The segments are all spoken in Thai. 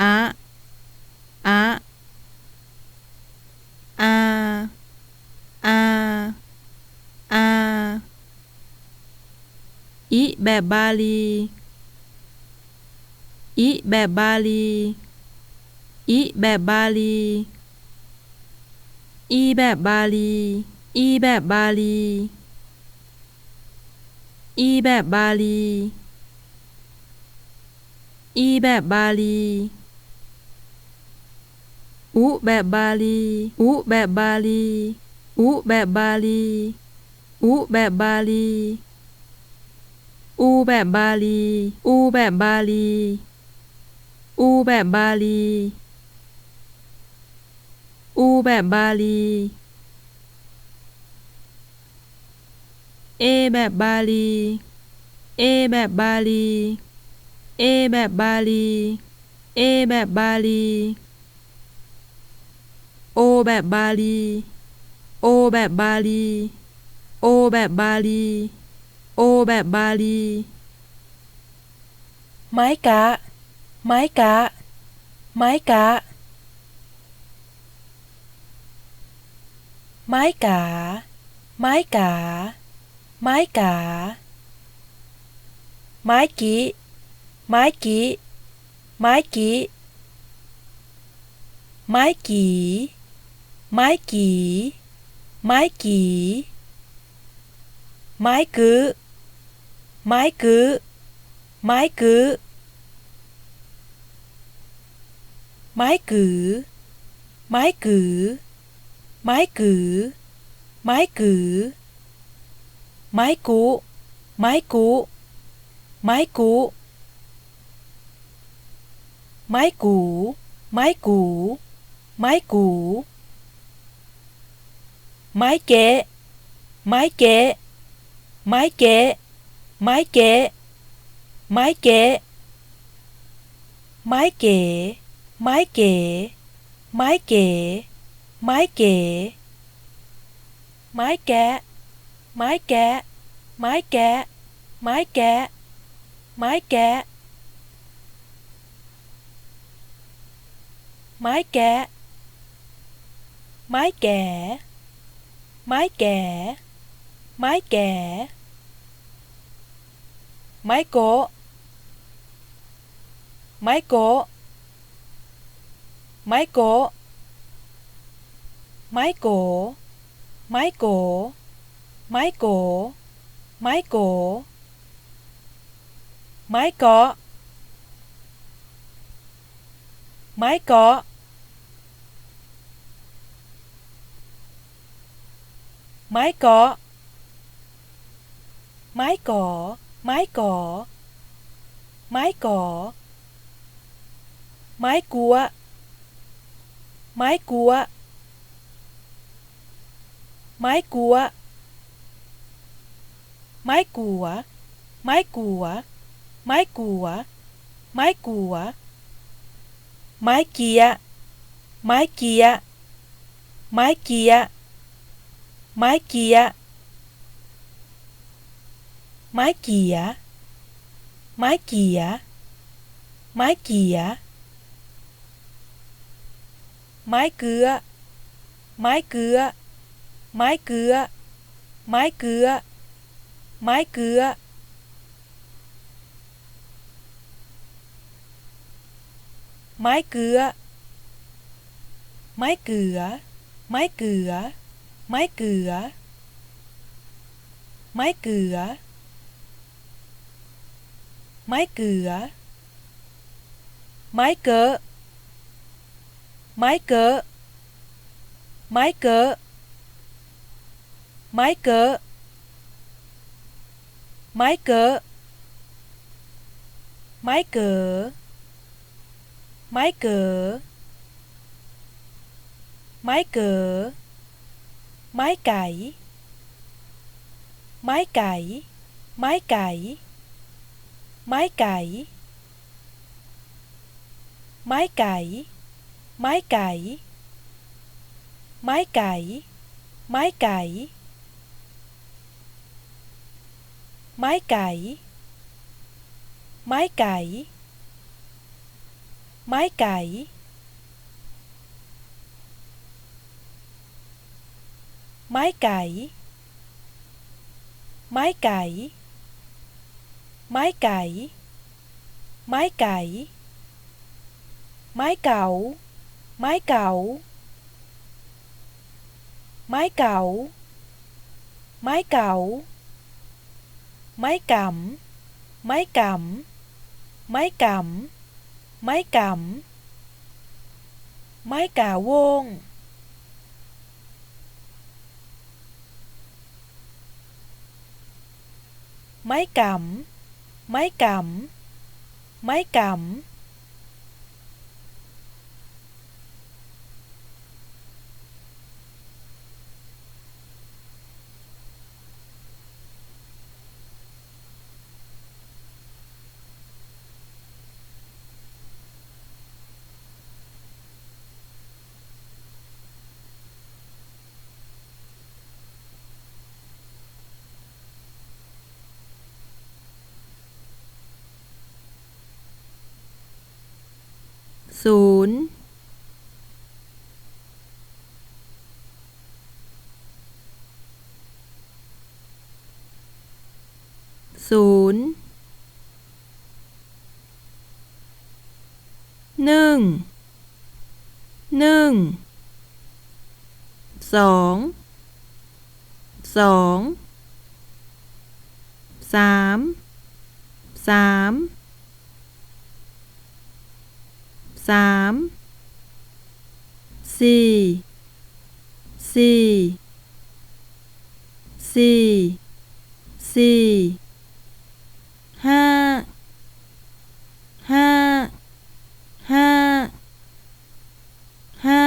อะอะอาอาอาอิแบบบาลีอิแบบบาลีอิแบบบาลีอีแบบบาลีอีแบบบาลีอีแบบบาลีอีแบบบาลีอุแบบบาลีอุแบบบาลีอุแบบบาลีอุแบบบาลีอูแบบบาลีอูแบบบาลีอูแบบบาลีอูแบบบาลีเอแบบบาลีเอแบบบาลีเอแบบบาลีเอแบบบาลีโอแบบบาลีโอแบบบาลีโอแบบบาลีโอแบบบาลีไม้กะไม้กะไม้กะไม้กาไม้กาไม้กาไม้กิไม้กิไม้กิไม้กีไม้กีไม้กีไม้กือไม้กือไม้กือไม้กือไม้กือไม้กือไม้กือไม้กุไม้กุไม้กุไม้กูไม้กูไม้กูไม้เกะไม้เกะไม้เกะไม้เกะไม้เกะไม้เก๋ไม้เก๋ไม้เก๋ไม้เก๋ไม้แกะไม้แกะไม้แกะไม้แกะไม้แกะไม้แกะไม้แก่ไม้แก่ไม้แก่ไม้โกะไม้โกะไม้โกะไม้โกไม้โกไม้โกไม้โกไม้เกาะไม้เกาะไม้เกาะไม้ก่อไม้ก่อไม้ก่อไม้กัวไม้กัวไม้กัวไม้กัวไม้กัวไม้กัวไม้กัวไม้เกียไม้เกียไม้เกียไม้เกียไม้เกียไม้เกียไม้เกียไม้เกลือไม้เกลือไม้เกลือไม้เกลือไม้เกลือไม้เกลือไม้เกลือไม้เกลือไม้เกลือไม้เกลือไม้เกลือไม้เกอะไม้เกอะไม้เกอะไม้เกอะไม้เกอะไม้เกอไม้เกอไม้เกอไม้ไก่ไม้ไก่ไม้ไก่ไม้ไก่ไม้ไก่ไม้ไก่ไม้ไก่ไม้ไก่ไม้ไก่ไม้ไก่ ไม้ไก่ไม้ไก่ไม้ไก่ไม้ไก่ไม้ไก่ไม้เก๋าไม้เก๋าไม้เก๋าไม้เก๋าไม้กำไม้กำไม้กำไม้กำไม้กาวงไม้กำไม้กำไม้กำศูนย์ศูนย์หนึ่งหนึ่งสองสองสามสามสามสี่สี่สี่สี่ห้าห้าห้าห้า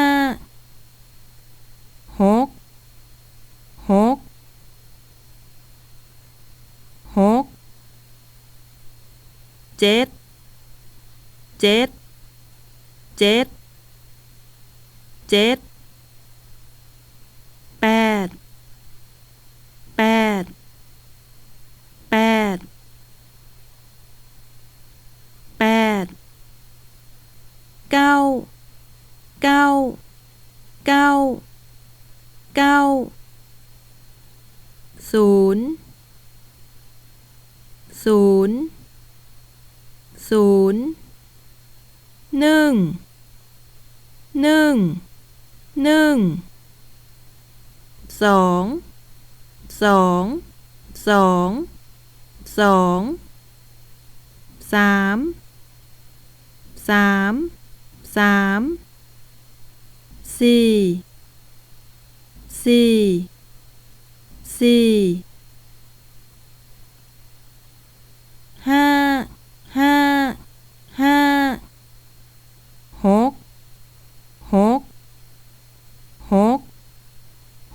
หกหกหกเจ็ดเจ็ดเจ็ดเจ็ดแปดแปดแปดแปดเก้าเก้าเก้าเก้าศูนย์ศูนย์ศูนย์หนึ่งหนึ่งหนึ่งสองสองสองสองสามสามสามสี่สี่สี่ห้าห้าห้าหกหกหก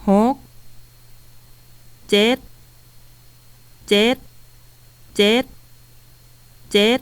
หกเจ็ดเจ็ดเจ็ดเจ็ด